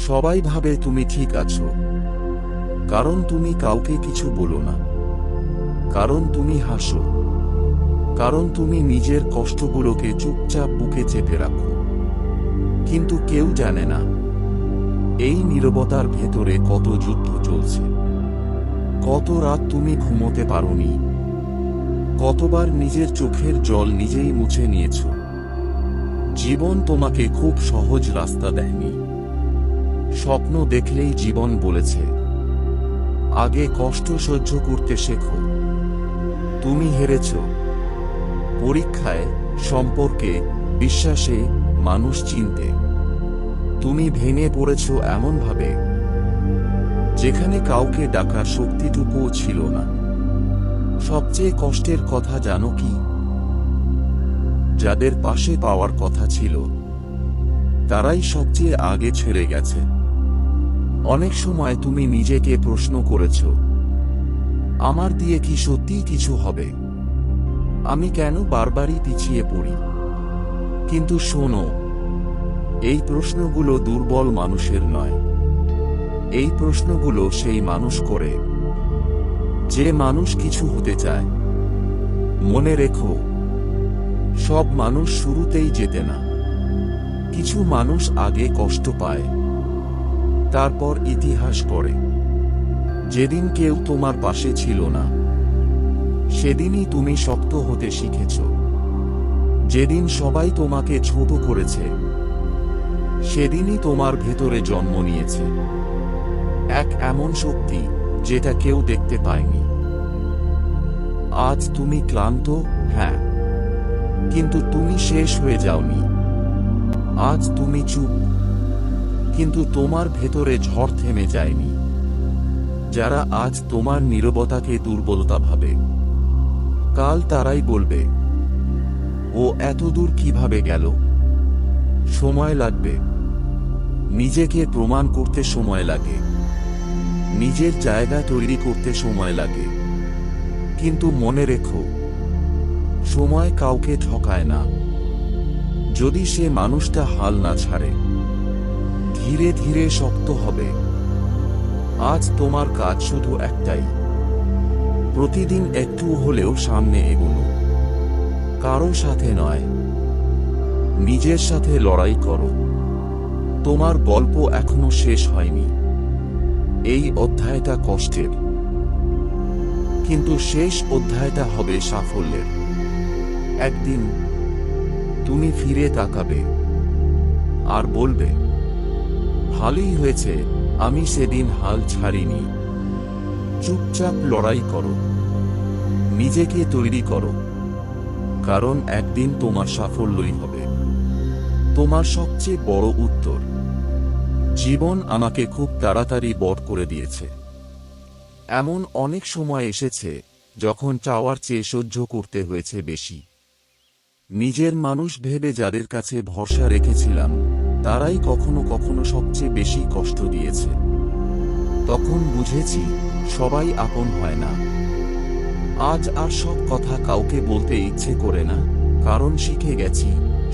সবাই ভাবে তুমি ঠিক আছো, কারণ তুমি কাউকে কিছু বলো না, কারণ তুমি হাসো, কারণ তুমি নিজের কষ্টগুলোকে চুপচাপ বুকে চেপে রাখো। কিন্তু কেউ জানে না এই নীরবতার ভেতরে কত যুদ্ধ চলছে, কত রাত তুমি ঘুমোতে পারোনি, কতবার নিজের চোখের জল নিজেই মুছে নিয়েছ। জীবন তোমাকে খুব সহজ রাস্তা দেয়নি। স্বপ্ন দেখলেই জীবন বলেছে, আগে কষ্ট সহ্য করতে শেখো। তুমি হেরেছ পরীক্ষায়, সম্পর্কে, বিশ্বাসে, মানুষ চিনতে। তুমি ভেঙে পড়েছ এমনভাবে যেখানে কাউকে ডাকার শক্তিটুকুও ছিল না। সবচেয়ে কষ্টের কথা জানো কি? যাদের পাশে পাওয়ার কথা ছিল তারাই সবচেয়ে আগে ছেড়ে গেছে। অনেক সময় তুমি নিজেকে প্রশ্ন করেছ, আমার দিয়ে কি সত্যিই কিছু হবে? আমি কেন বারবারই পিছিয়ে পড়ি? কিন্তু শোনো, এই প্রশ্নগুলো দুর্বল মানুষের নয়। এই প্রশ্নগুলো সেই মানুষ করে যে মানুষ কিছু হতে চায়। মনে রেখো, সব মানুষ শুরুতেই জেতে না। কিছু মানুষ আগে কষ্ট পায়, তারপর ইতিহাস করে। যেদিন কেউ তোমার পাশে ছিল না, সেদিনই তুমি শক্ত হতে শিখেছ। যেদিন সবাই তোমাকে ছোট করেছে, সেদিনই তোমার ভেতরে জন্ম নিয়েছে এক এমন শক্তি যেটা কেউ দেখতে পায়নি। আজ তুমি ক্লান্ত, হ্যাঁ, কিন্তু তুমি শেষ হয়ে যাওনি। আজ তুমি চুপ, কিন্তু তোমার ভেতরে ঝড় থেমে যায়নি। যারা আজ তোমার নীরবতাকে দুর্বলতা ভাবে, কাল তারাই বলবে, ও এত দূর কিভাবে গেল? সময় লাগবে। নিজেকে প্রমাণ করতে সময় লাগে, নিজের জায়গা তৈরি করতে সময় লাগে। কিন্তু মনে রেখো, সময় কাউকে ঠকায় না, যদি সে মানুষটা হাল না ছাড়ে। ধীরে ধীরে শক্ত হবে। আজ তোমার কাজ শুধু একটাই, প্রতিদিন একটু হলেও সামনে এগোনো। কারো সাথে নয়, নিজের সাথে লড়াই করো। তোমার গল্প এখনো শেষ হয়নি। এই অধ্যায়টা কষ্টের, কিন্তু শেষ অধ্যায়টা হবে সাফল্যের। একদিন তুমি ফিরে তাকাবে আর বলবে, ভালোই হয়েছে আমি সেদিন হাল ছাড়িনি। চুপচাপ লড়াই করো, নিজেকে তৈরি করো, কারণ একদিন তোমার সাফল্যই হবে তোমার সবচেয়ে বড় উত্তর। জীবন আমাকে খুব তাড়াতাড়ি বড় করে দিয়েছে। এমন অনেক সময় এসেছে যখন চাওয়ার চেয়ে সহ্য করতে হয়েছে বেশি। নিজের মানুষ ভেবে যাদের কাছে ভরসা রেখেছিলাম, তারাই কখনো কখনো সবচেয়ে বেশি কষ্ট দিয়েছে। তখন বুঝেছি, সবাই আপন হয় না। আজ আর সব কথা কাউকে বলতে ইচ্ছে করে না, কারণ শিখে গেছি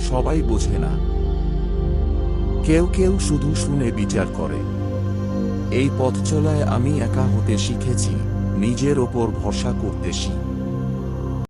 সবাই বোঝে না। কেউ কেউ শুধু শুনে বিচার করে। এই পথ চলায় আমি একা হতে শিখেছি, নিজের ওপর ভরসা করতে শিখি।